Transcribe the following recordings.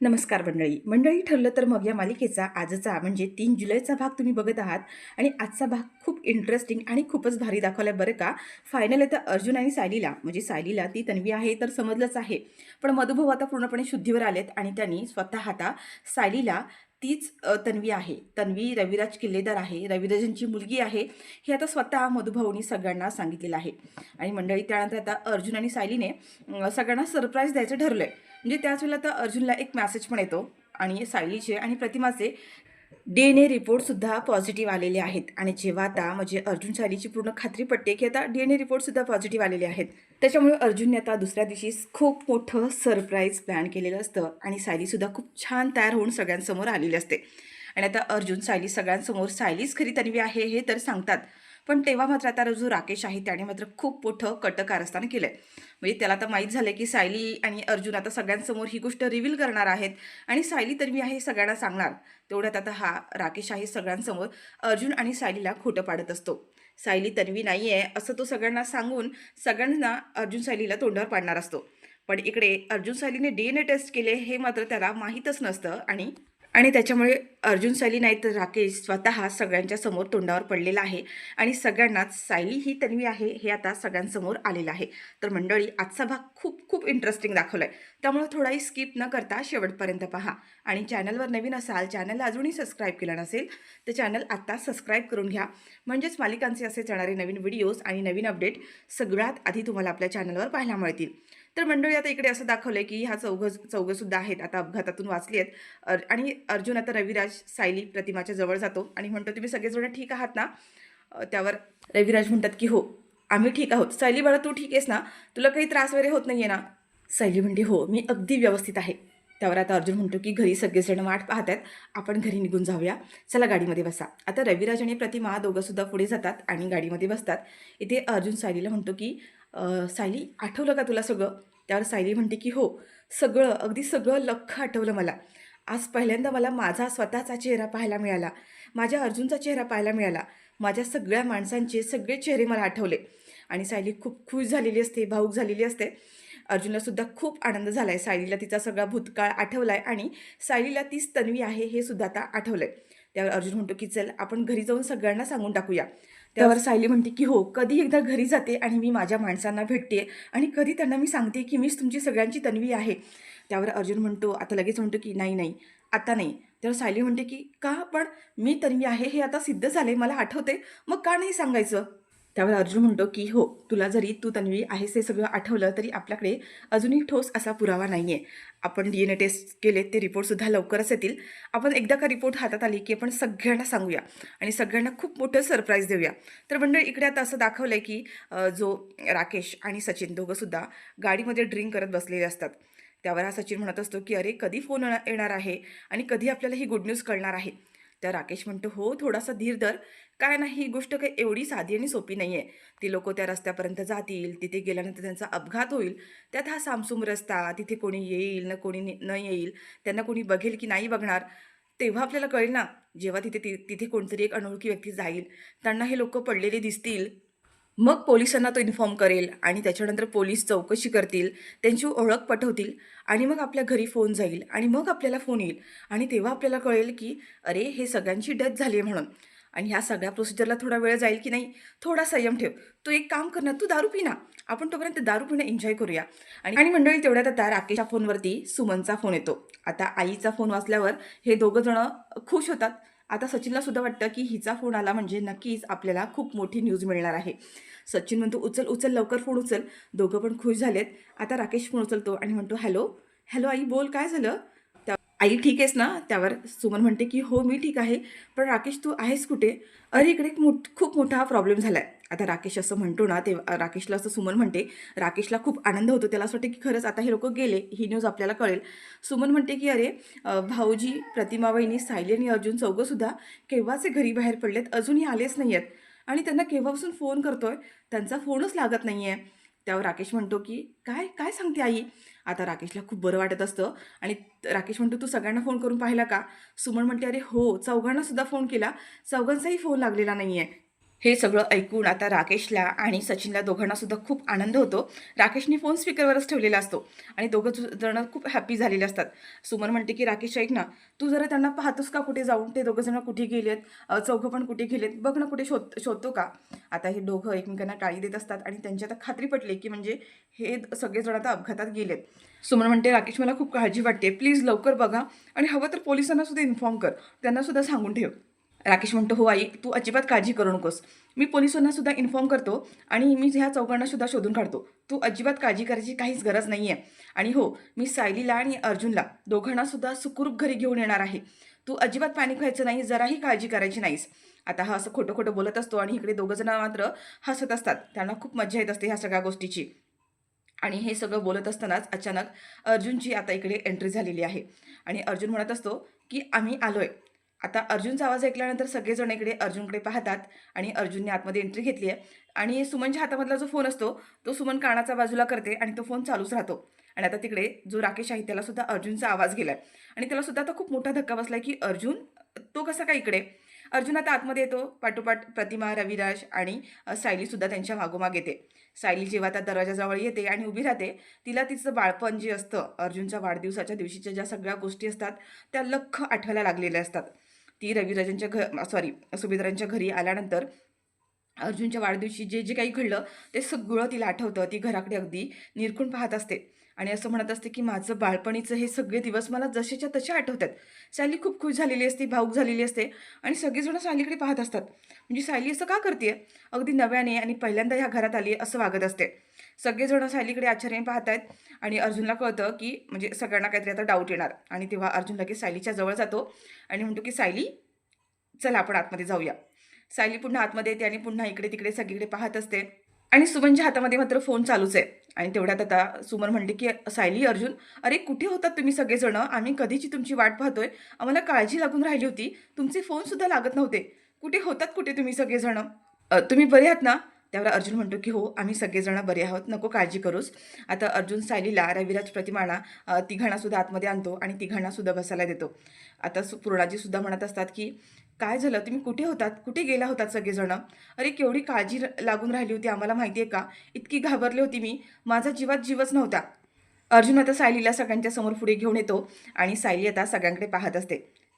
नमस्कार मंडळी ठरलं तर मग या मालिकेचा आजचा म्हणजे 3 जुलैचा भाग तुम्ही बघत आहात आणि आजचा भाग खूप इंटरेस्टिंग आणि खूपच भारी दाखवलाय बरं का. फायनल आहे तर अर्जुन आणि सायलीला म्हणजे सायलीला ती तन्वी आहे तर समजलंच आहे, पण मधुभाऊ आता पूर्णपणे शुद्धीवर आलेत आणि त्यांनी स्वतः आता सायलीला तीच तन्वी आहे, तन्वी रविराज किल्लेदार आहे, रविराजांची मुलगी आहे, हे आता स्वतः मधुभाऊनी सगळ्यांना सांगितलेलं आहे. आणि मंडळी त्यानंतर आता अर्जुन आणि सायलीने सगळ्यांना सरप्राईज द्यायचं ठरलंय. म्हणजे त्याच वेळेला तर अर्जुनला एक मेसेज पण येतो आणि सायलीचे आणि प्रतिमाचे DNA रिपोर्टसुद्धा पॉझिटिव्ह आलेले आहेत. आणि जेव्हा आता म्हणजे अर्जुन सायलीची पूर्ण खात्री पटते की आता DNA रिपोर्टसुद्धा पॉझिटिव्ह आलेले आहेत, त्याच्यामुळे अर्जुनने आता दुसऱ्या दिवशी खूप मोठं सरप्राईज प्लॅन केलेलं असतं आणि सायलीसुद्धा खूप छान तयार होऊन सगळ्यांसमोर आलेली असते. आणि आता अर्जुन सायली सगळ्यांसमोर सायलीच खरी तन्वी आहे हे तर सांगतात, पण तेव्हा मात्र आता जो राकेश आहे त्याने मात्र खूप मोठं कटकारस्थान केलंय. म्हणजे त्याला आता माहीत झालं की सायली आणि अर्जुन आता सगळ्यांसमोर ही गोष्ट रिव्हील करणार आहेत आणि सायली तन्वी आहे हे सगळ्यांना सांगणार. तेवढ्यात आता हा राकेश आहे सगळ्यांसमोर अर्जुन आणि सायलीला खोटं पाडत असतो. सायली तन्वी नाही आहे असं तो सगळ्यांना सांगून सगळ्यांना अर्जुन सायलीला तोंडावर पाडणार असतो. पण इकडे अर्जुन सायलीने DNA टेस्ट केले हे मात्र त्याला माहीतच नसतं आणि आणि त्याच्यामुळे अर्जुन सायली नाही तर राकेश स्वतः सगळ्यांच्या समोर तोंडावर पडलेला आहे आणि सगळ्यांनाच सायली ही तन्वी आहे हे आता सगळ्यांसमोर आलेलं आहे. तर मंडळी आजचा भाग खूप खूप इंटरेस्टिंग दाखवलाय, त्यामुळे थोडाही स्किप न करता शेवटपर्यंत पहा. आणि चॅनलवर नवीन असाल, चॅनलला अजूनही सबस्क्राईब केलं नसेल तर चॅनल आत्ता सबस्क्राईब करून घ्या, म्हणजेच मालिकांचे असे येणारे नवीन व्हिडिओज आणि नवीन अपडेट सगळ्यात आधी तुम्हाला आपल्या चॅनलवर पाहायला मिळतील. तर मंडळी आता इकडे असं दाखवलंय की ह्या चौघंसुद्धा आहेत आता अपघातातून वाचली आहेत. आणि अर्जुन आता रविराज सायली प्रतिमाच्या जवळ जातो आणि म्हणतो, तुम्ही सगळेजण ठीक आहात ना? त्यावर रविराज म्हणतात की हो, आम्ही ठीक आहोत. सायली बाळा तू ठीक आहेस ना? तुला काही त्रास वगैरे होत नाहीये ना? सायली म्हणते हो, मी अगदी व्यवस्थित आहे. त्यावर आता अर्जुन म्हणतो की घरी सगळेजण वाट पाहत आहेत, आपण घरी निघून जाऊया, चला गाडीमध्ये बसा. आता रविराज आणि प्रतिमा दोघंसुद्धा पुढे जातात आणि गाडीमध्ये बसतात. इथे अर्जुन सायलीला म्हणतो की सायली आठवलं का तुला सगळं? त्यावर सायली म्हणते की हो, सगळं अगदी सगळं लख्ख आठवलं मला. आज पहिल्यांदा मला माझा स्वतःचा चेहरा पाहायला मिळाला, माझ्या अर्जुनचा चेहरा पाहायला मिळाला, माझ्या सगळ्या माणसांचे सगळे चेहरे मला आठवले. आणि सायली खूप खुश झालेली असते, भावूक झालेली असते. अर्जुनलासुद्धा खूप आनंद झाला आहे, सायलीला तिचा सगळा भूतकाळ आठवला आहे आणि सायलीला तीच तन्वी आहे हे सुद्धा आता आठवलं आहे. त्यावर अर्जुन म्हणतो की चल आपण घरी जाऊन सगळ्यांना सांगून टाकूया. त्यावर सायली म्हणते की हो, कधी एकदा घरी जाते आणि मी माझ्या माणसांना भेटते आणि कधी त्यांना मी सांगते की मीच तुमची सगळ्यांची तन्वी आहे. त्यावर अर्जुन म्हणतो आता लगेच म्हणतो की नाही नाही, आता नाही. तेव्हा सायली म्हणते की का, पण मी तन्वी आहे हे आता सिद्ध झाले, मला आठवते, मग का नाही सांगायचं? त्यावर अर्जुन म्हणतो की हो, तुला जरी तू तन्वी आहेस हे सगळं आठवलं तरी आपल्याकडे अजूनही ठोस असा पुरावा नाही आहे. आपण DNA टेस्ट केले, ते रिपोर्टसुद्धा लवकरच येतील. आपण एकदा का रिपोर्ट हातात आली की आपण सगळ्यांना सांगूया आणि सगळ्यांना खूप मोठं सरप्राईज देऊया. तर मंडळी इकडे आता असं दाखवलं आहे की जो राकेश आणि सचिन दोघंसुद्धा गाडीमध्ये ड्रिंक करत बसलेले असतात. त्यावर हा सचिन म्हणत असतो की अरे कधी फोन येणार आहे आणि कधी आपल्याला ही गुड न्यूज कळणार आहे? तर राकेश म्हणतो हो, थोडासा धीर धर, काय नाही, ही गोष्ट काही एवढी साधी आणि सोपी नाही आहे. ती लोक त्या रस्त्यापर्यंत जातील, तिथे गेल्यानंतर त्यांचा अपघात होईल, त्यात हा सामसूम रस्ता, तिथे कोणी येईल ना कोणी न येईल, त्यांना कोणी बघेल की नाही बघणार, तेव्हा आपल्याला कळेल ना. जेव्हा तिथे कोणतरी एक अनोळखी व्यक्ती जाईल, त्यांना हे लोक पडलेले दिसतील, मग पोलिसांना तो इन्फॉर्म करेल आणि त्याच्यानंतर पोलीस चौकशी करतील, त्यांची ओळख पटवतील आणि मग आपल्या घरी फोन जाईल आणि मग आपल्याला फोन येईल आणि तेव्हा आपल्याला कळेल की अरे हे सगळ्यांची डेथ झाली आहे म्हणून. आणि ह्या सगळ्या प्रोसिजरला थोडा वेळ जाईल की नाही, थोडा संयम ठेव. तू एक काम कर ना, तू दारू पी ना, आपण तोपर्यंत दारू पिणं एन्जॉय करूया. आणि आणि मंडळी तेवढ्यात आता राकेशच्या फोनवरती सुमनचा फोन येतो. आता आईचा फोन वाचल्यावर हे दोघं जण खुश होतात. आता सचिनला सुद्धा वाटतं की हिचा फोन आला म्हणजे नक्कीच आपल्याला खूप मोठी न्यूज मिळणार आहे. सचिन म्हणतो उचल उचल लवकर फोन उचल. दोघं पण खुश झालेत. आता राकेश फोन उचलतो आणि म्हणतो हॅलो, हॅलो आई बोल, काय झालं? आई ठीक आहेस ना? त्यावर सुमन म्हणते की हो मी ठीक आहे, पण राकेश तू आहेस कुठे? अरे इकडे खूप मोठा प्रॉब्लेम झाला आहे. आता राकेश असं म्हणतो ना, ते राकेशला असं सुमन म्हणते. राकेशला खूप आनंद होतो, त्याला असं वाटतं की खरंच आता हे लोक गेले, ही न्यूज आपल्याला कळेल. सुमन म्हणते की अरे भाऊजी, प्रतिमा वहिनी, सायली आणि अर्जुन चौघंसुद्धा केव्हाचे घरी बाहेर पडलेत, अजूनही आलेच नाही आहेत आणि त्यांना केव्हापासून फोन करतोय, त्यांचा फोनच लागत नाही आहे. त्यावर राकेश म्हणतो की काय काय सांगते आई? आता राकेशला खूप बरं वाटत असतं आणि राकेश म्हणतो तू सगळ्यांना फोन करून पाहिला का? सुमन म्हणते अरे हो, चौघांना सुद्धा फोन केला, चौघांचाही फोन लागलेला नाही आहे. हे सगळं ऐकून आता राकेशला आणि सचिनला दोघांना सुद्धा खूप आनंद होतो. राकेशने फोन स्पीकरवरच ठेवलेला असतो आणि दोघं जण खूप हॅपी झालेले असतात. सुमन म्हणते की राकेश ऐक ना, तू जरा त्यांना पाहतोस का कुठे जाऊन? ते दोघं जण कुठे गेलेत? चौघं पण कुठे गेलेत? बघ ना कुठे शोधतो का? आता हे दोघं एकमेकांना टाळी देत असतात आणि त्यांची आता खात्री पटली की म्हणजे हे सगळेजण आता अपघातात गेलेत. सुमन म्हणते राकेश मला खूप काळजी वाटते, प्लीज लवकर बघा आणि हवं तर पोलिसांना सुद्धा इन्फॉर्म कर, त्यांना सुद्धा सांगून ठेव. राकेश म्हणतो हो आई, तू अजिबात काळजी करू नकोस, मी पोलिसांना सुद्धा इन्फॉर्म करतो आणि मी ह्या चौघांना सुद्धा शोधून काढतो, तू अजिबात काळजी करायची काहीच गरज नाही आहे. आणि हो, मी सायलीला आणि अर्जुनला दोघांना सुद्धा सुखरूप घरी घेऊन येणार आहे, तू अजिबात पॅनिक व्हायचं नाही, जराही काळजी करायची नाहीस. आता हा असं खोटं खोटं बोलत असतो आणि इकडे दोघं जण मात्र हसत असतात, त्यांना खूप मजा येत असते ह्या सगळ्या गोष्टीची. आणि हे सगळं बोलत असतानाच अचानक अर्जुनची आता इकडे एंट्री झालेली आहे आणि अर्जुन म्हणत असतो की आम्ही आलोय. आता अर्जुनचा आवाज ऐकल्यानंतर सगळेजण इकडे अर्जुनकडे पाहतात आणि अर्जुनने आतमध्ये एंट्री घेतली आहे आणि सुमनच्या हातामधला जो फोन असतो तो सुमन कानाचा बाजूला करते आणि तो फोन चालूच राहतो. आणि आता तिकडे जो राकेश आहे त्याला सुद्धा अर्जुनचा आवाज गेलाय आणि त्याला सुद्धा आता खूप मोठा धक्का बसलाय की अर्जुन तो कसा काय इकडे. अर्जुन आता आतमध्ये येतो, पाठोपाठ प्रतिमा, रविराज आणि सायली सुद्धा त्यांच्या मागोमाग येते. सायली जेव्हा त्या दरवाजाजवळ येते आणि उभी राहते, तिला तिचं बाळपण जे असतं, अर्जुनच्या वाढदिवसाच्या दिवशीच्या ज्या सगळ्या गोष्टी असतात त्या लख्ख आठवायला लागलेल्या असतात. ती रविराजांच्या सुभेदारांच्या घरी आल्यानंतर अर्जुनच्या वाढदिवशी जे जे काही घडलं ते सगळं तिला आठवतं. ती घराकडे अगदी निरखून पाहत असते आणि असं म्हणत असते की माझं बाळपणीचं हे सगळे दिवस मला जसेच्या तसे आठवतात. सायली खूप खुश झालेली असते, भावूक झालेली असते आणि सगळेजण सायलीकडे पाहत असतात. म्हणजे सायली असं का करते, अगदी नव्याने आणि पहिल्यांदा ह्या घरात आली असं वागत असते. सगळेजण सायलीकडे आश्चर्याने पाहत आहेत आणि अर्जुनला कळतं की म्हणजे सगळ्यांना काहीतरी आता डाऊट येणार आणि तेव्हा अर्जुन लगेच सायलीच्या जवळ जातो आणि म्हणतो की सायली, चला आपण आतमध्ये जाऊया. सायली पुन्हा आतमध्ये येते आणि पुन्हा इकडे तिकडे सगळीकडे पाहत असते आणि सुमनच्या हातामध्ये मात्र फोन चालूच आहे. आणि तेवढ्यात आता सुमन म्हणते की सायली, अर्जुन, अरे कुठे होतात तुम्ही सगळेजण, आम्ही कधीची तुमची वाट पाहतोय, आम्हाला काळजी लागून राहिली होती, तुमचे फोन सुद्धा लागत नव्हते, कुठे होतात कुठे तुम्ही सगळेजण, तुम्ही बरे आहात ना? त्यावर अर्जुन म्हणतो की हो, आम्ही सगळेजण बरे आहोत, नको काळजी करूस. आता अर्जुन सायलीला, रविराज, प्रतिमाना तिघांना सुद्धा आतमध्ये आणतो आणि तिघांना सुद्धा बसायला देतो. आता पूर्णाजी सुद्धा म्हणत असतात की काय झालं, तुम्ही कुठे होतात, कुठे गेला होतात सगळेजण, अरे केवढी काळजी लागून राहिली होती आम्हाला, माहिती आहे का, इतकी घाबरली होती मी, माझा जीवात जीवच नव्हता. अर्जुन आता सायलीला सगळ्यांच्या समोर पुढे घेऊन येतो आणि सायली आता सगळ्यांकडे पाहत असते.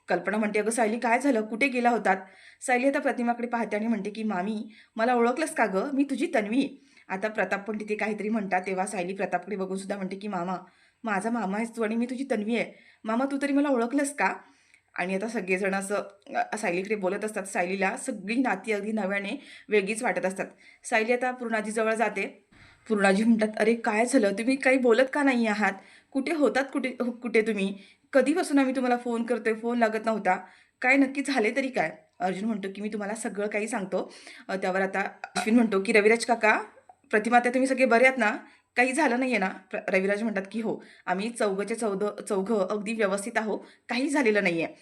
कल्पना म्हणते अगं सायली काय झालं, कुठे गेला होतात. सायली आता प्रतिमाकडे पाहते आणि म्हणते की मामी, मला ओळखलंस का गं, मी तुझी तन्वी. आता प्रताप पण तिथे काहीतरी म्हणतात तेव्हा सायली प्रतापकडे बघून सुद्धा म्हणते की मामा, माझा मामा आहेस तू आणि मी तुझी तन्वी आहे, मामा तू तरी मला ओळखलंस का. आणि आता सगळेजण असं सायलीकडे बोलत असतात. सायलीला सगळी नाती अगदी नव्याने वेगळीच वाटत असतात. सायली आता पूर्णाजीजवळ जाते. पूर्णाजी म्हणतात अरे काय झालं, तुम्ही काही बोलत का नाही आहात, कुठे होतात, कुठे कुठे तुम्ही, कधीपासून आम्ही तुम्हाला फोन करतोय, फोन लागत नव्हता, काय नक्की झाले तरी काय. अर्जुन म्हणतो की मी तुम्हाला सगळं काही सांगतो. त्यावर आता अश्विन म्हणतो की रविराज काका, प्रतिमा, त्या तुम्ही सगळे बरे आहात ना, काही झालं नाही आहे ना. रविराज म्हणतात की हो, आम्ही चौघं अगदी व्यवस्थित आहो, काही झालेलं नाही आहे.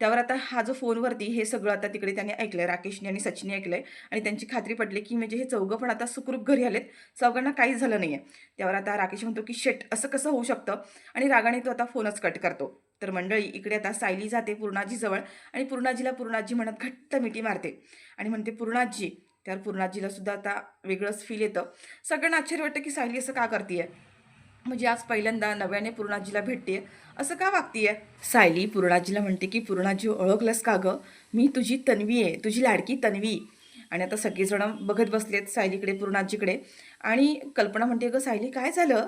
त्यावर आता हा जो फोनवरती हे सगळं आता तिकडे त्याने ऐकलं, राकेशने आणि सचिनने ऐकलं आणि त्यांची खात्री पटली की म्हणजे हे चौघं पण आता सुखरूप घरी आलेत, चौघांना काहीच झालं नाही आहे. त्यावर आता राकेश म्हणतो की शेट, असं कसं होऊ शकतं, आणि रागाने तो आता फोनच कट करतो. तर मंडळी इकडे आता सायली जाते पूर्णाजीजवळ आणि पूर्णाजीला पूर्णाजी म्हणत घट्ट मिठी मारते आणि म्हणते पूर्णाजी. त्यावर पूर्णाजीला सुद्धा आता वेगळंच फील येतं. सगळ्यांना आश्चर्य वाटतं की सायली असं का करते, म्हणजे आज पहिल्यांदा नव्याने पूर्णाजीला भेटते, असं का वागतीये. सायली पूर्णाजीला म्हणते की पूर्णाजी ओळखलंस का गं, मी तुझी तन्वी आहे, तुझी लाडकी तन्वी. आणि आता सगळेजण बघत बसलेत सायलीकडे, पूर्णाजीकडे. आणि कल्पना म्हणते गं सायली काय झालं,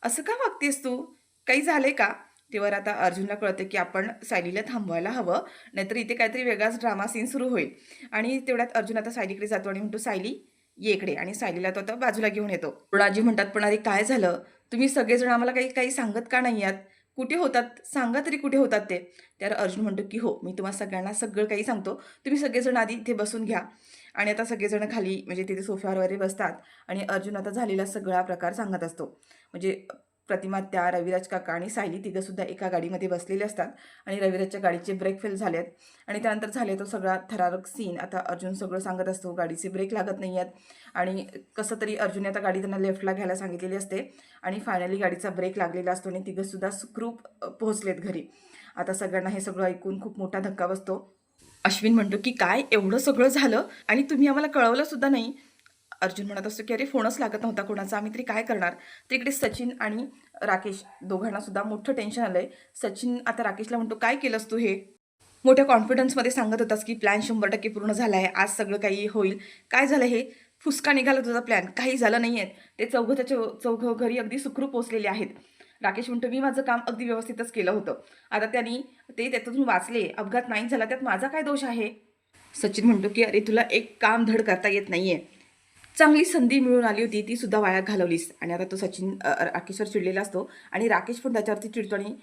असं का वागतेस तू, काही झालंय का. तेव्हा आता अर्जुनला कळतं की आपण सायलीला थांबवायला हवं, नाहीतर इथे काहीतरी वेगळाच ड्रामा सीन सुरू होईल. आणि तेवढ्यात अर्जुन आता सायलीकडे जातो आणि म्हणतो सायली ये इकडे, आणि सायलीला तो आता बाजूला घेऊन येतो. पूर्णाजी म्हणतात पण अरे काय झालं, तुम्ही सगळेजण आम्हाला काही काही सांगत का नाही आहात, कुठे होतात, सांगा तरी कुठे होतात ते. त्यावर अर्जुन म्हणतो की हो, मी तुम्हाला सगळ्यांना सगळं काही सांगतो, तुम्ही सगळेजण आधी इथे बसून घ्या. आणि आता सगळेजण खाली म्हणजे तिथे सोफ्यावर वगैरे बसतात आणि अर्जुन आता झालेला सगळा प्रकार सांगत असतो. म्हणजे प्रतिमा, त्या रविराज काका आणि सायली तिघंसुद्धा एका गाडीमध्ये बसलेले असतात आणि रविराजच्या गाडीचे ब्रेक फेल झालेत आणि त्यानंतर झाले तो सगळा थरारक सीन. आता अर्जुन सगळं सांगत असतो, गाडीचे ब्रेक लागत नाही आहेत आणि कसं तरी अर्जुनने आता गाडी त्यांना लेफ्टला घ्यायला सांगितलेली असते आणि फायनली गाडीचा ब्रेक लागलेला असतो आणि तिघंसुद्धा सुखरूप पोहोचलेत घरी. आता सगळ्यांना हे सगळं ऐकून खूप मोठा धक्का बसतो. अश्विन म्हणतो की काय एवढं सगळं झालं आणि तुम्ही आम्हाला कळवलं सुद्धा नाही. अर्जुन म्हणत असतो की अरे फोनच लागत नव्हता कोणाचा, आम्ही तरी काय करणार. तिकडे सचिन आणि राकेश दोघांना सुद्धा मोठं टेन्शन आलंय. सचिन आता राकेशला म्हणतो काय केलंस तू हे? मोठ्या कॉन्फिडन्समध्ये सांगत होतास की प्लॅन 100% पूर्ण झाला आहे, आज सगळं काही होईल. काय झालं हे? फुसका निघाला तुझा प्लॅन, काही झालं नाही आहे. ते चौघं घरी अगदी सुखरूप पोचलेले आहेत. राकेश म्हणतो मी माझं काम अगदी व्यवस्थितच केलं होतं. आता त्यांनी ते त्यातून वाचले, अपघात नाही झाला, त्यात माझा काय दोष आहे? सचिन म्हणतो की अरे तुला एक काम धड करता येत नाहीये. चांगली संधी मिळून आली होती, ती सुद्धा वाया घालवलीस. आणि आता तो सचिन राकेशवर चिडलेला असतो आणि राकेश पण त्याच्यावरती चिडतो आणि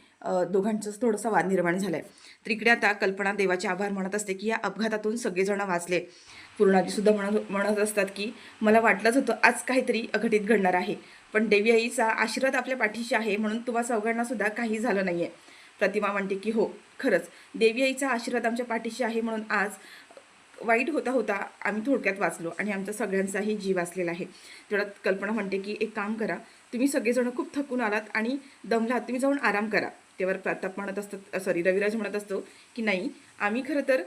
दोघांचं थोडासा वाद निर्माण झालाय. तर इकडे आता कल्पना देवाचे आभार म्हणत असते की या अपघातातून सगळेजण वाचले. पूर्णाजी सुद्धा म्हणत असतात की मला वाटलंच होतं आज काहीतरी अघटित घडणार आहे, पण देवी आईचा आशीर्वाद आपल्या पाठीशी आहे म्हणून तुम्हा चौघांना सुद्धा काही झालं नाहीये. प्रतिमा म्हणते की हो खरंच देवी आईचा आशीर्वाद आमच्या पाठीशी आहे म्हणून आज वाईट होता होता आम्ही थोडक्यात वाचलो आणि आमचा सगळ्यांचाही जीव वाचलेला आहे. तेवढ्यात कल्पना म्हणते की एक काम करा, तुम्ही सगळेजण खूप थकून आलात आणि दमलात, तुम्ही जाऊन आराम करा. तेव्हा प्रताप म्हणत असतात, सॉरी रविराज म्हणत असतो की नाही आम्ही खरं तर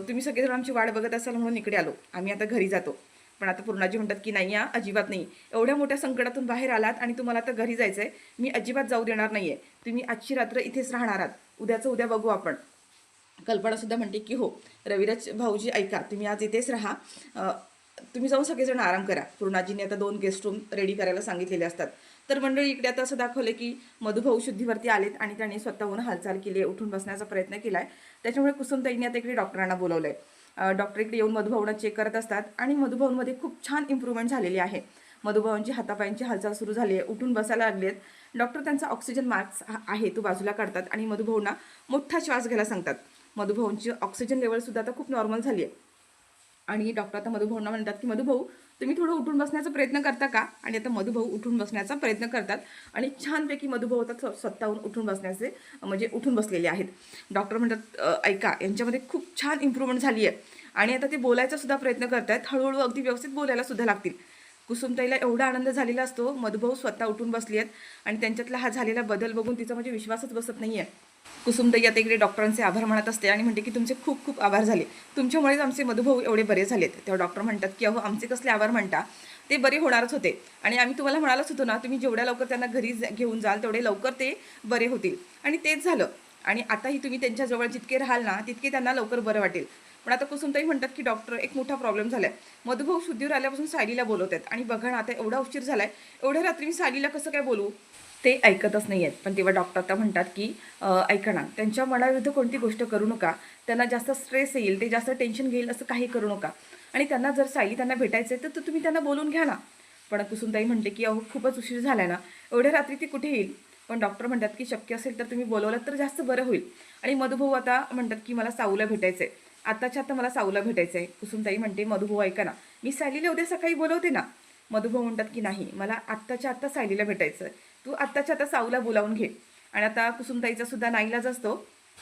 तुम्ही सगळेजण आमची वाट बघत असाल म्हणून इकडे आलो, आम्ही आता घरी जातो. पण आता पूर्णाजी म्हणतात की नाही अजिबात नाही, एवढ्या मोठ्या संकटातून बाहेर आलात आणि तुम्हाला आता घरी जायचं आहे, मी अजिबात जाऊ देणार नाही आहे. तुम्ही आजची रात्र इथेच राहणार आहात, उद्याचं उद्या बघू आपण. कल्पनासुद्धा म्हणते की हो रविराज भाऊजी ऐका, तुम्ही आज इथेच राहा, तुम्ही जाऊन सगळेजण आराम करा. पूर्णाजीने आता 2 गेस्ट रूम रेडी करायला सांगितलेले असतात. तर मंडळी इकडे आता असं दाखवलं की मधुभाऊ शुद्धीवरती आलेत आणि त्यांनी स्वतःहून हालचाल केली आहे, उठून बसण्याचा प्रयत्न केला आहे. त्याच्यामुळे कुसुमताईंनी आता इकडे डॉक्टरांना बोलवलं आहे. डॉक्टर इकडे येऊन मधुभाऊंना चेक करत असतात आणि मधुभाऊंमध्ये खूप छान इम्प्रूव्हमेंट झालेली आहे. मधुभाऊंची हातापायांची हालचाल सुरू झाली आहे, उठून बसायला लागले आहेत. डॉक्टर त्यांचा ऑक्सिजन मास्क आहे तो बाजूला काढतात आणि मधुभाऊंना मोठा श्वास घ्यायला सांगतात. मधुभाऊंची ऑक्सिजन लेवलसुद्धा आता खूप नॉर्मल झाली आहे. आणि डॉक्टर आता मधुभाऊंना म्हणतात की मधुभाऊ तुम्ही थोडं उठून बसण्याचा प्रयत्न करता का? आणि आता मधुभाऊ उठून बसण्याचा प्रयत्न करतात आणि छानपैकी मधुभाऊ आता स्वतःहून उठून बसण्याचे म्हणजे उठून बसलेले आहेत. डॉक्टर म्हणतात ऐका यांच्यामध्ये खूप छान इम्प्रूव्हमेंट झाली आहे आणि आता ते बोलायचा सुद्धा प्रयत्न करत आहेत, हळूहळू अगदी व्यवस्थित बोलायला सुद्धा लागतील. कुसुमताईला एवढा आनंद झालेला असतो, मधुभाऊ स्वतः उठून बसली आहेत आणि त्यांच्यातला हा झालेला बदल बघून तिचा म्हणजे विश्वासच बसत नाही आहे. कुसुमताई आता इकडे डॉक्टरांचे आभार म्हणत असते आणि म्हणते की तुमचे खूप खूप आभार झाले, तुमच्यामुळेच आमचे मधुभाऊ एवढे बरे झालेत. तेव्हा डॉक्टर म्हणतात की अहो आमचे कसले आभार म्हणता, ते बरे होणारच होते आणि आम्ही तुम्हाला म्हणालच होतो ना, तुम्ही जेवढ्या लवकर त्यांना घरी घेऊन जाल तेवढे लवकर ते बरे होतील आणि तेच झालं. आणि आताही तुम्ही त्यांच्याजवळ जितके राहाल ना तितके त्यांना लवकर बरं वाटेल. पण आता कुसुमताई म्हणतात की डॉक्टर एक मोठा प्रॉब्लेम झालाय, मधुभाऊ शुद्धीवर आल्यापासून सायलीला बोलवत आहेत आणि बघा ना आता एवढा उशीर झालाय, एवढ्या रात्री मी सायलीला कसं काय बोलू? ते ऐकतच नाही आहेत. पण तेव्हा डॉक्टर आता म्हणतात की ऐका ना, त्यांच्या मनाविरुद्ध कोणती गोष्ट करू नका, त्यांना जास्त स्ट्रेस येईल, ते जास्त टेन्शन घेईल असं काही करू नका. आणि त्यांना जर सायली त्यांना भेटायचं आहे तर तुम्ही त्यांना बोलून घ्या ना. पण कुसुमताई म्हणते की अहो खूपच उशीर झाला ना, एवढ्या रात्री ती कुठे येईल? पण डॉक्टर म्हणतात की शक्य असेल तर तुम्ही बोलवलं तर जास्त बरं होईल. आणि मधुभाऊ आता म्हणतात की मला साऊला भेटायचं आहे, आत्ताच्या आता मला साऊला भेटायचं आहे. कुसुमताई म्हणते मधुभाऊ ऐका ना, मी सायलीला उद्या सकाळी बोलवते ना. मधुभाऊ म्हणतात की नाही मला आत्ताच्या आत्ता सायलीला भेटायचं आहे, तू आत्ताच्या आता साऊला बोलावून घे. आणि आता कुसुमताईचा सुद्धा नाईलाज असतो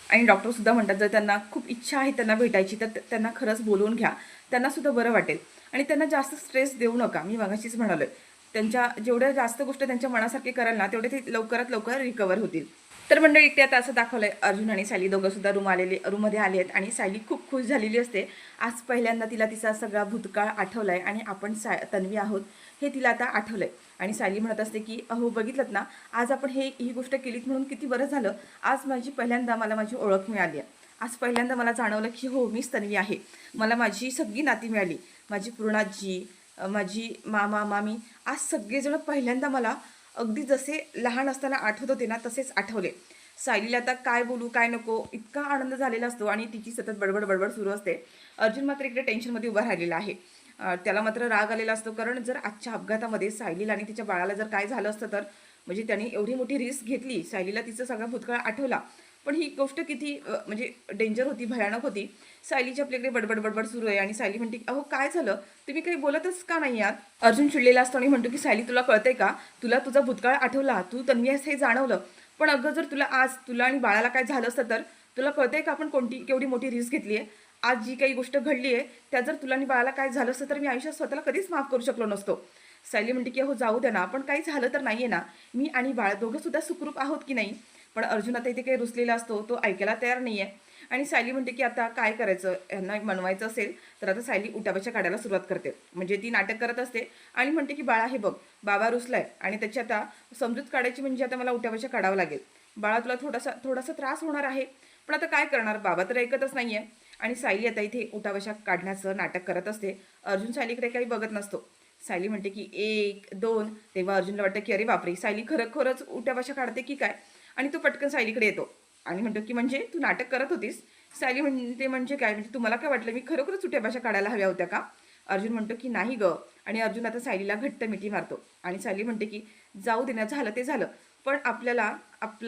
आणि डॉक्टर सुद्धा म्हणतात जर त्यांना खूप इच्छा आहे त्यांना भेटायची तर त्यांना खरंच बोलवून घ्या, त्यांना सुद्धा बरं वाटेल. आणि त्यांना जास्त स्ट्रेस देऊ नका, मी मगाशीच म्हणालोय त्यांच्या जेवढ्या जास्त गोष्ट त्यांच्या मनासारखे कराल ना तेवढे ते लवकरात लवकर रिकवर होतील. तर मंडळी इकडे आता असं दाखवलंय अर्जुन आणि सायली दोघं सुद्धा रूममध्ये आले आहेत आणि सायली खूप खुश झालेली असते. आज पहिल्यांदा तिला तिचा सगळा भूतकाळ आठवलाय आणि आपण तन्वी आहोत हे तिला आता आठवलंय. आणि सायली म्हणत असते की अहो बघितलं ना, आज आपण ही गोष्ट केलीत म्हणून किती बरं झालं, आज पहिल्यांदा मला माझी ओळख मिळाली आहे. आज पहिल्यांदा मला जाणवलं की हो मीच तन्वी आहे, मला माझी सगळी नाती मिळाली, माझी पूर्णाजी, माझी मामा मामी, आज सगळेजण पहिल्यांदा मला अगदी जसे लहान असताना आठवत होते ना तसेच आठवले. सायलीला आता काय बोलू काय नको इतका आनंद झालेला असतो आणि तिची सतत बडबड सुरू असते. अर्जुन मात्र इकडे टेन्शनमध्ये उभा राहिलेला आहे. त्याला मात्र राग आलेला असतो, कारण जर आजच्या अपघातामध्ये सायलीला आणि तिच्या बाळाला जर काय झालं असतं तर म्हणजे त्यांनी एवढी मोठी रिस्क घेतली, सायलीला तिचा सगळा भूतकाळ आठवला, पण ही गोष्ट किती म्हणजे डेंजर होती, भयानक होती. सायलीची आपल्याकडे बडबड सुरू आहे आणि सायली म्हणते अहो काय झालं, तुम्ही काही बोलतच का नाही आहात? अर्जुन चिडलेला असतो आणि म्हणतो की सायली तुला कळतंय का, तुला तुझा भूतकाळ आठवला, तू तन्वी आहेस हे जाणवलं, पण अगं जर तुला आणि बाळाला काय झालं असतं तर तुला कळतंय का आपण केवढी मोठी रिस्क घेतली आहे? आज जी काही गोष्ट घडली आहे त्या जर तुला आणि बाळाला काय झालं असतं तर मी आयुष्यात स्वतःला कधीच माफ करू शकलो नसतो. सायली म्हणते की अहो जाऊ द्या ना, पण काही झालं तर नाहीये ना, मी आणि बाळ दोघं सुद्धा सुखरूप आहोत की नाही. पण अर्जुन आता इथे काही रुसलेला असतो, तो ऐकायला तयार नाहीये. आणि सायली म्हणते की आता काय करायचं, यांना मनवायचं असेल तर आता सायली उठाबशा काढायला सुरुवात करते. म्हणजे ती नाटक करत असते आणि म्हणते की बाळा हे बघ, बाबा रुसलाय आणि त्याची आता समजूत काढायची, म्हणजे आता मला उठाबशा काढावं लागेल. बाळा तुला थोडासा थोडासा त्रास होणार आहे, पण आता काय करणार, बाबा तर ऐकतच नाहीये. आणि सायली आता इथे उठाबशा काढण्याचं नाटक करत असते. अर्जुन सायलीकडे काही बघत नसतो. सायली म्हणते की 1 2, तेव्हा अर्जुनला वाटतं की अरे बापरे, सायली खरंच उठाबशा काढते की काय. आणि तो पटकन सायलीकडे येतो आणि म्हणतो की म्हणजे तू नाटक करत होतीस. सायली म्हणते म्हणजे काय, म्हणजे तुम्हाला काय वाटलं मी खरोखरच उठाबशा काढायला हव्या होत्या का. अर्जुन म्हणतो की नाही ग. आणि अर्जुन आता सायलीला घट्ट मिठी मारतो आणि सायली म्हणते की जाऊ दे ना, झालं ते झालं, पण आपल्याला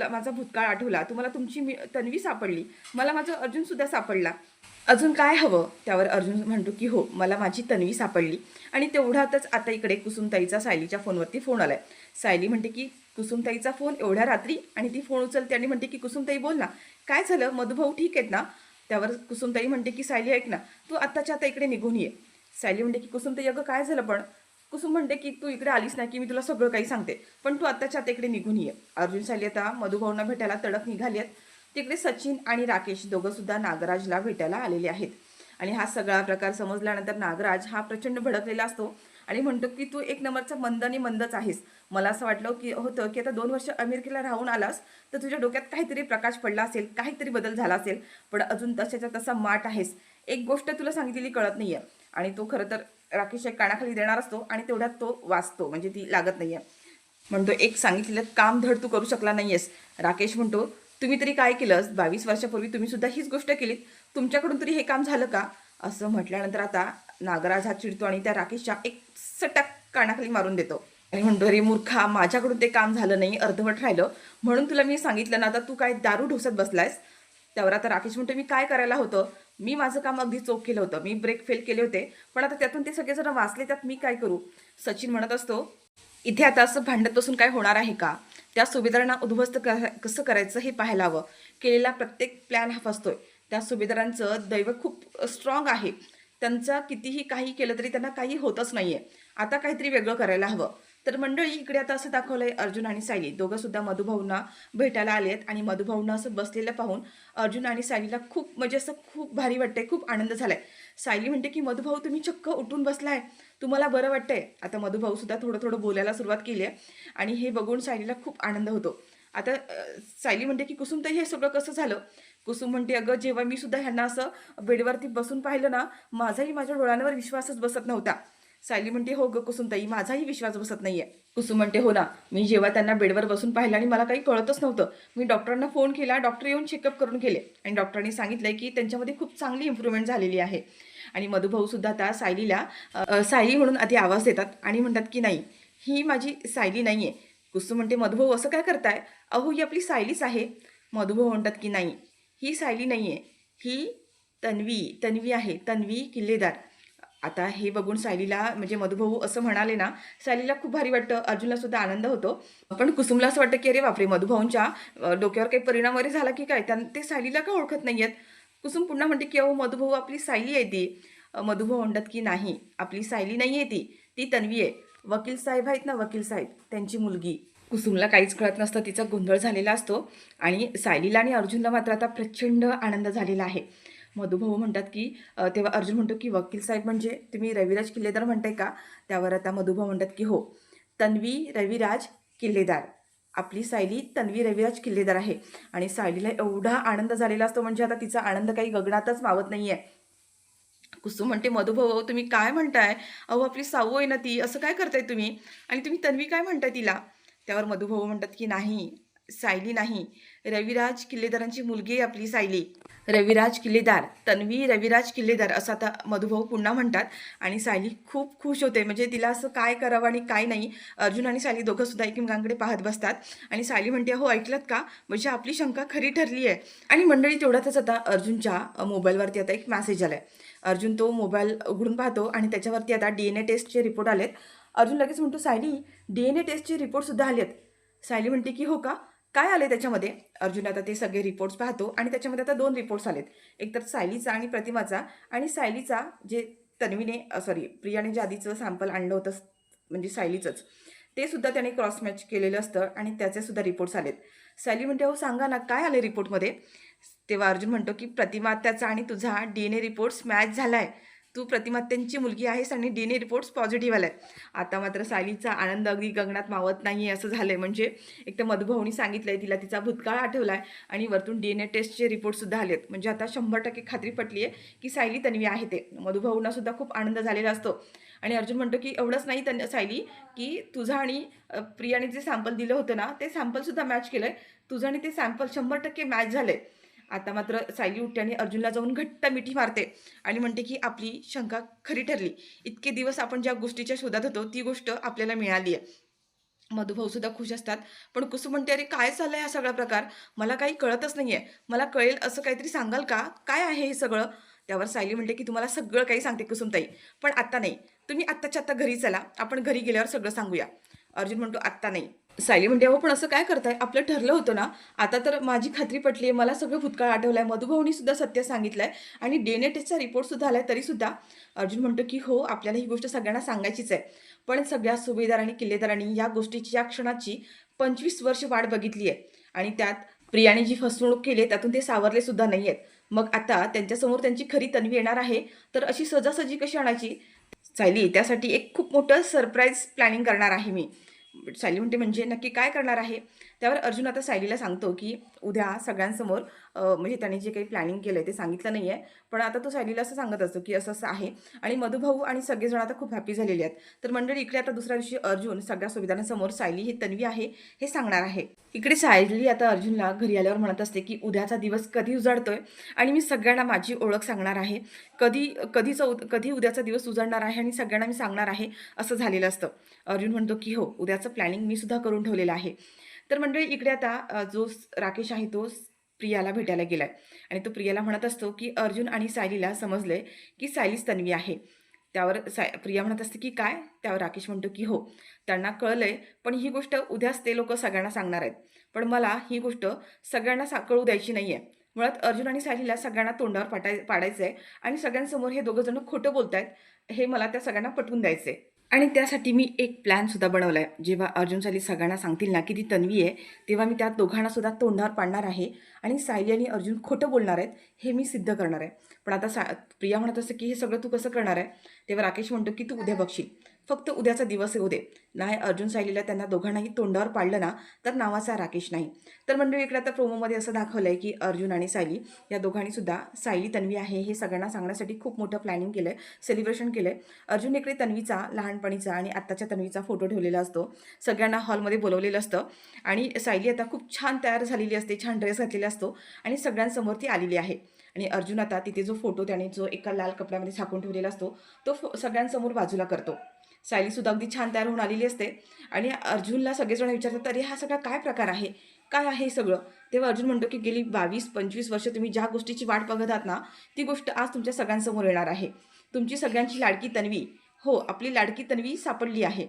माझा भूतकाळ आठवला, तुम्हाला तुमची तन्वी सापडली, मला माझा अर्जुन सुद्धा सापडला, अजून काय हवं. त्यावर अर्जुन म्हणतो की हो, मला माझी तन्वी सापडली. आणि तेवढ्यातच आता इकडे कुसुमताईचा सायलीच्या फोनवरती फोन आलाय. सायली म्हणते की कुसुमताईचा फोन एवढ्या रात्री, आणि ती फोन उचलते आणि म्हणते की कुसुमताई बोल ना, काय झालं, मधुभाऊ ठीक आहेत ना. त्यावर कुसुमताई म्हणते की सायली ऐक ना, तू आत्ताच्या आता इकडे निघून ये. सायली म्हणते की कुसुमताई अगं काय झालं पण. कुसुम म्हणते की तू इकडे आलीस ना की मी तुला सगळं काही सांगते, पण तू आत्ताच्या आता इकडे निघून ये. अर्जुन सायली आता मधुभाऊंना भेटायला तडक निघाली आहेत. तिकडे सचिन आणि राकेश दोघं सुद्धा नागराजला भेटायला आलेले आहेत. आणि हा सगळा प्रकार समजल्यानंतर नागराज हा प्रचंड भडकलेला असतो आणि म्हणतो की तू एक नंबरचा मंद आणि मंदच आहेस. मला असं वाटलं की होतं की आता 2 वर्ष अमेरिकेला राहून आलास तर तुझ्या डोक्यात काहीतरी प्रकाश पडला असेल, काहीतरी बदल झाला असेल, पण अजून तशाच्या तसा माट आहेस. एक गोष्ट तुला सांगितलेली कळत नाहीये. आणि तो खरं तर राकेश एक कानाखाली देणार असतो आणि तेवढ्यात तो वाचतो, म्हणजे ती लागत नाहीये. म्हणतो एक सांगितलेलं काम धड तू करू शकला नाहीयेस. राकेश म्हणतो तुम्ही तरी काय केलंस, 22 वर्षापूर्वी तुम्ही सुद्धा हीच गोष्ट केलीत, तुमच्याकडून तरी हे काम झालं का. असं म्हटल्यानंतर आता नागराज हा चिडतो आणि त्या राकेशच्या एक सटक कानाखाली मारून देतो आणि म्हणतो अरे मूर्खा, माझ्याकडून ते काम झालं नाही, अर्धवट राहिलं, म्हणून तुला मी सांगितलं ना, आता तू काय दारू ढोसत बसलायस. त्यावर आता राकेश म्हणतो मी काय करायला होतं, मी माझं काम अगदी चोख केलं होतं, मी ब्रेक फेल केले होते, पण आता त्यातून ते सगळेजण वाचले, त्यात मी काय करू. सचिन म्हणत असतो इथे आता असं भांडत बसून काय होणार आहे का. त्या सुभेदारांना उद्ध्वस्त कसं करायचं हे पाहायला हवं. केलेला प्रत्येक प्लॅन हा फसतोय. त्या सुभेदारांचं दैव खूप स्ट्रॉंग आहे. त्यांचं कितीही काही केलं तरी त्यांना काही होतच नाहीये. आता काहीतरी वेगळं करायला हवं. तर मंडळी इकडे आता असं दाखवलंय, अर्जुन आणि सायली दोघं सुद्धा मधुभाऊंना भेटायला आले आहेत आणि मधुभाऊंना असं बसलेलं पाहून अर्जुन आणि सायलीला खूप म्हणजे असं खूप भारी वाटतंय, खूप आनंद झालाय. सायली म्हणते की मधुभाऊ तुम्ही चक्क उठून बसलाय, तुम्हाला बरं वाटतंय. आता मधुभाऊ सुद्धा थोडं थोडं बोलायला सुरुवात केली आहे आणि हे बघून सायलीला खूप आनंद होतो. आता सायली म्हणते की कुसुमताई हे सगळं कसं झालं. कुसुम म्हणते अगं जेव्हा मी सुद्धा ह्यांना असं बेडवरती बसून पाहिलं ना, माझाही माझ्या डोळ्यांवर विश्वासच बसत नव्हता. सायली म्हणते हो ग कुसुमताई, माझाही विश्वास बसत नाहीये. कुसुम म्हणते हो ना, मी जेव्हा त्यांना बेडवर बसून पाहिलं आणि मला काही कळतच नव्हतं, मी डॉक्टरांना फोन केला, डॉक्टर येऊन चेकअप करून गेले आणि डॉक्टरांनी सांगितलंय की त्यांच्यामध्ये खूप चांगली इम्प्रूव्हमेंट झालेली आहे. आणि मधुभाऊ सुद्धा त्या सायलीला सायली म्हणून आधी आवाज देतात आणि म्हणतात की नाही, ही माझी सायली नाहीये. कुसुम म्हणते मधुभाऊ असं काय करताय, अहो ही आपली सायलीच आहे. मधुभाऊ म्हणतात की नाही, ही सायली नाहीये, ही तन्वी तन्वी आहे, तन्वी किल्लेदार. आता हे बघून सायलीला म्हणजे मधुभाऊ असं म्हणाले ना, सायलीला खूप भारी वाटतं, अर्जुनला सुद्धा आनंद होतो. पण कुसुमला असं वाटतं की अरे बापरे, मधुभाऊंच्या डोक्यावर काही परिणाम वगैरे झाला की काय, ते सायलीला का ओळखत नाहीयेत. कुसुम पुन्हा म्हणते की अहो मधुभाऊ आपली सायली आहे ती. मधुभाऊ म्हणतात की नाही, आपली सायली नाही आहे ती, ती तन्वी आहे. वकील साहेब आहेत ना, वकील साहेब त्यांची मुलगी. कुसुमला काहीच कळत नसतं, तिचा गोंधळ झालेला असतो आणि सायलीला आणि अर्जुनला मात्र आता प्रचंड आनंद झालेला आहे. मधुभाऊ म्हणतात की तेव्हा अर्जुन म्हणतो की वकील साहेब म्हणजे तुम्ही रविराज किल्लेदार म्हणताय का. त्यावर आता मधुभाऊ म्हणतात की हो, तन्वी रविराज किल्लेदार, आपली सायली तन्वी रविराज किल्लेदार आहे. आणि सायलीला एवढा आनंद झालेला असतो, म्हणजे आता तिचा आनंद काही गगनातच मावत नाहीये. कुसुम म्हणते मधुभाऊ तुम्ही काय म्हणताय, अहो आपली साऊ आहे ना ती, असं काय करताय तुम्ही, आणि तुम्ही तन्वी काय म्हणताय तिला. त्यावर मधुभाऊ म्हणतात की नाही, सायली नाही, रविराज किल्लेदारांची मुलगी आहे आपली सायली, रविराज किल्लेदार, तन्वी रविराज किल्लेदार, असं आता मधुभाऊ पुन्हा म्हणतात. आणि सायली खूप खुश होते, म्हणजे तिला असं काय करावं आणि काय नाही. अर्जुन आणि सायली दोघं सुद्धा एकमेकांकडे पाहत बसतात आणि सायली म्हणते हो ऐकलत का, म्हणजे आपली शंका खरी ठरली आहे. आणि मंडळी तेवढ्यातच आता अर्जुनच्या मोबाईलवरती आता एक मेसेज आलाय. अर्जुन तो मोबाईल उघडून पाहतो आणि त्याच्यावरती आता DNA टेस्टचे रिपोर्ट आलेत. अर्जुन लगेच म्हणतो सायली, DNA टेस्टचे रिपोर्टसुद्धा आलेत. सायली म्हणते की हो का, काय आले त्याच्यामध्ये. अर्जुन आता ते सगळे रिपोर्ट्स पाहतो आणि त्याच्यामध्ये आता 2 रिपोर्ट्स आलेत. एक तर सायलीचा आणि प्रतिमाचा, आणि सायलीचा जे तन्वीने प्रियाने जे आधीचं सॅम्पल आणलं होतं, म्हणजे सायलीचंच, ते सुद्धा त्याने क्रॉस मॅच केलेलं असतं आणि त्याचे सुद्धा रिपोर्ट्स आलेत. सायली म्हणते हो सांगा ना काय आले रिपोर्टमध्ये. तेव्हा अर्जुन म्हणतो की प्रतिमा आत्याचा आणि तुझा DNA रिपोर्ट्स मॅच झालाय. तू प्रतिमा आत्यांची मुलगी आहेस आणि DNA रिपोर्ट्स पॉझिटिव्ह आलाय. आता मात्र सायलीचा आनंद अगदी गगनात मावत नाहीये असं झालंय. म्हणजे एक तर मधुभाऊनी सांगितलंय, तिला तिचा भूतकाळ आठवलाय आणि वरतून DNA टेस्टचे रिपोर्टसुद्धा आलेत. म्हणजे आता 100% खात्री पटली आहे की सायली तन्वी आहे ते. मधुभाऊंना सुद्धा खूप आनंद झालेला असतो. आणि अर्जुन म्हणतो की एवढंच नाही सायली, की तुझं आणि प्रियाने जे सॅम्पल दिलं होतं ना, ते सॅम्पलसुद्धा मॅच केलंय. तुझं आणि ते सॅम्पल 100% मॅच झालंय. आता मात्र सायली उठते आणि अर्जुनला जाऊन घट्ट मिठी मारते आणि म्हणते की आपली शंका खरी ठरली. इतके दिवस आपण ज्या गोष्टीच्या शोधात होतो, ती गोष्ट आपल्याला मिळाली आहे. मधुभाऊ सुद्धा खुश असतात. पण कुसुम म्हणते, "अरे काय चाललंय हा सगळा प्रकार? मला काही कळतच नाहीये. मला कळेल असं काहीतरी सांगाल का? काय आहे हे सगळं?" त्यावर सायली म्हणते, की "तुम्हाला सगळं काही सांगते कुसुमताई, पण आत्ता नाही. तुम्ही आत्ताच्या आत्ता घरी चला. आपण घरी गेल्यावर सगळं सांगूया." अर्जुन म्हणतो, "आत्ता नाही." सायली म्हणते, "अहो पण असं काय करताय? आपलं ठरलं होतं ना. आता तर माझी खात्री पटली आहे. मला सगळं भूतकाळ आठवलंय. मधुभाऊनी सुद्धा सत्य सांगितलंय आणि DNA टेस्टचा रिपोर्ट सुद्धा आलाय तरीसुद्धा." अर्जुन म्हणतो, की "हो, आपल्याला ही गोष्ट सगळ्यांना सांगायचीच आहे. पण सगळ्या सुभेदार आणि किल्लेदारांनी या गोष्टीची, या क्षणाची 25 वर्ष वाट बघितली आहे आणि त्यात प्रियाने जी फसवणूक केली आहे त्यातून ते सावरले सुद्धा नाहीयेत. मग आता त्यांच्यासमोर त्यांची खरी तन्वी येणार आहे, तर अशी सहजासहजी कशी आणायची? सायली, त्यासाठी एक खूप मोठं सरप्राईज प्लॅनिंग करणार आहे मी." सायली म्हणते, "म्हणजे नक्की काय करणार आहे?" त्यावर अर्जुन आता सायलीला सांगतो, की उद्या सगळ्यांसमोर म्हणजे त्याने जे काही प्लॅनिंग केलंय ते सांगितलं नाहीये. पण आता तो सायलीला असं सांगत असतो, की असं-असं आहे आणि मधुभाऊ आणि सगळेजण आता खूप हॅपी झालेले आहेत. तर मंडळी इकडे आता दुसऱ्या दिवशी अर्जुन सगळ्या सुविधांसमोर सायली ही तन्वी आहे हे सांगणार आहे. इकडे सायली आता अर्जुनला घरी आल्यावर म्हणत असते, की उद्याचा दिवस कधी उजाडतोय आणि मी सगळ्यांना माझी ओळख सांगणार आहे. कधी उद्याचा दिवस उजाडणार आहे आणि सगळ्यांना मी सांगणार आहे, असं झालेलं असतं. अर्जुन म्हणतो, की "हो, उद्याचं प्लॅनिंग मी सुद्धा करून ठेवलेलं आहे." तर मंडळी इकडे आता राकेश आहे तो प्रियाला भेटायला गेलाय आणि तो प्रियाला म्हणत असतो, की अर्जुन आणि सायलीला समजलंय, की सायलीच तन्वी आहे. त्यावर प्रिया म्हणत असते, की "काय?" त्यावर राकेश म्हणतो, की "हो, त्यांना कळलंय, पण ही गोष्ट उद्याच ते लोकं सगळ्यांना सांगणार आहेत. पण मला ही गोष्ट सगळ्यांना कळू द्यायची नाहीये. मुळात अर्जुन आणि सायलीला सगळ्यांना तोंडावर पाडायचं आहे आणि सगळ्यांसमोर हे दोघं जण खोटं बोलतायत, हे मला त्या सगळ्यांना पटवून द्यायचंय. आणि त्यासाठी मी एक प्लॅनसुद्धा बनवला आहे. जेव्हा अर्जुन सायली सगळ्यांना सांगतील ना, की ती तन्वी आहे, तेव्हा मी त्या दोघांनासुद्धा तोंडावर पाडणार आहे आणि सायली आणि अर्जुन खोटं बोलणार आहेत, हे मी सिद्ध करणार आहे." पण आता प्रिया म्हणत असते, की "हे सगळं तू कसं करणार आहे?" तेव्हा राकेश म्हणतो, की "तू उद्या बघशील. फक्त उद्याचा दिवस येऊ दे. नाही अर्जुन सायलीला त्यांना दोघांनाही तोंडावर पाडलं ना, तर नावाचा राकेश नाही." तर मंडळी इकडे आता प्रोमोमध्ये असं दाखवलंय, की अर्जुन आणि सायली या दोघांनीसुद्धा सायली तन्वी आहे हे सगळ्यांना सांगण्यासाठी खूप मोठं प्लॅनिंग केलंय, सेलिब्रेशन केलंय. अर्जुन इकडे तन्वीचा लहानपणीचा आणि आत्ताच्या तन्वीचा फोटो ठेवलेला असतो. सगळ्यांना हॉलमध्ये बोलवलेलं असतं आणि सायली आता खूप छान तयार झालेली असते, छान ड्रेस घातलेला असतो आणि सगळ्यांसमोर ती आलेली आहे. आणि अर्जुन आता तिथे जो फोटो त्याने जो एका लाल कपड्यामध्ये झाकून ठेवलेला असतो, तो सगळ्यांसमोर बाजूला करतो. सायलीसुद्धा अगदी छान तयार होऊन आलेली असते आणि अर्जुनला सगळेजण विचारतात, "अरे हा सगळा काय प्रकार आहे? काय आहे हे सगळं?" तेव्हा अर्जुन म्हणतो, की "गेली 22-25 वर्ष तुम्ही ज्या गोष्टीची वाट बघत आहात ना, ती गोष्ट आज तुमच्या सगळ्यांसमोर येणार आहे. तुमची सगळ्यांची लाडकी तन्वी, हो, आपली लाडकी तन्वी सापडली आहे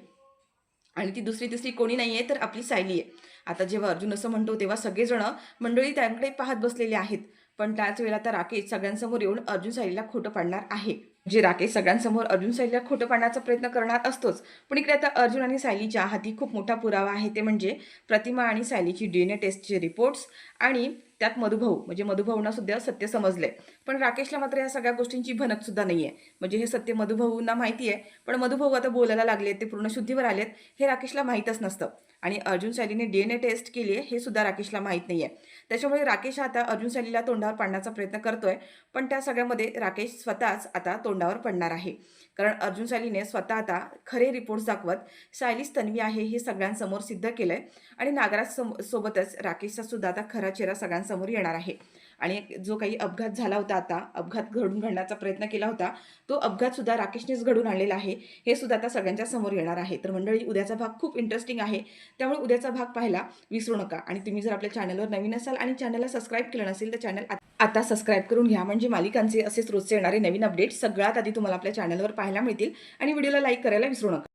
आणि ती दुसरी-तिसरी कोणी नाहीये तर आपली सायली आहे." आता जेव्हा अर्जुन असं म्हणतो, तेव्हा सगळेजण मंडळी त्याकडे पाहत बसलेले आहेत. पण त्याच वेळेला आता राकेश सगळ्यांसमोर येऊन अर्जुन सायलीला खोटं पाडणार आहे. जे राकेश सगळ्यांसमोर अर्जुन सायलीला खोटं पाडण्याचा प्रयत्न करणार असतोच. पण इकडे आता अर्जुन आणि सायलीच्या हाती खूप मोठा पुरावा आहे. ते म्हणजे प्रतिमा आणि सायलीची DNA टेस्टचे रिपोर्ट्स आणि त्यात मधुभाऊ, म्हणजे मधुभाऊंना सुद्धा सत्य समजलंय. पण राकेशला मात्र या सगळ्या गोष्टींची भनक सुद्धा नाहीये. म्हणजे हे सत्य मधुभाऊंना माहिती आहे, पण मधुभाऊ आता बोलायला लागलेत, ते पूर्ण शुद्धीवर आलेत, हे राकेशला माहीतच नसतं. आणि अर्जुन सायलीने DNA टेस्ट केली आहे, हे सुद्धा राकेशला माहीत नाहीये. त्याच्यामुळे राकेश आता अर्जुन सायलीला तोंडावर पाडण्याचा प्रयत्न करतोय. पण त्या सगळ्यामध्ये राकेश स्वतःच आता तोंडावर पडणार आहे. कारण अर्जुन सायलीने स्वतः आता खरे रिपोर्ट्स दाखवत सायलीच तन्वी आहे हे सगळ्यांसमोर सिद्ध केलंय आणि नागराज सोबतच राकेशचा सुद्धा आता खरा चेहरा सगळ्यांसमोर येणार आहे. आणि जो काही अपघात झाला होता, आता अपघात घडून घडण्याचा प्रयत्न केला होता, तो अपघात सुद्धा राकेशनेच घडून आणलेला आहे, हे सुद्धा आता सगळ्यांच्या समोर येणार आहे. तर मंडळी उद्याचा भाग खूप इंटरेस्टिंग आहे, त्यामुळे उद्याचा भाग पाहायला विसरू नका. आणि तुम्ही जर आपल्या चॅनलवर नवीन असाल आणि चॅनलला सबस्क्राईब केलं नसेल तर चॅनल आता सबस्क्राईब करून घ्या, म्हणजे मालिकांचे असेच रोजचे येणारे नवीन अपडेट्स सगळ्यात आधी तुम्हाला आपल्या चॅनलवर पाहायला मिळतील. आणि व्हिडिओला लाईक करायला विसरू नका.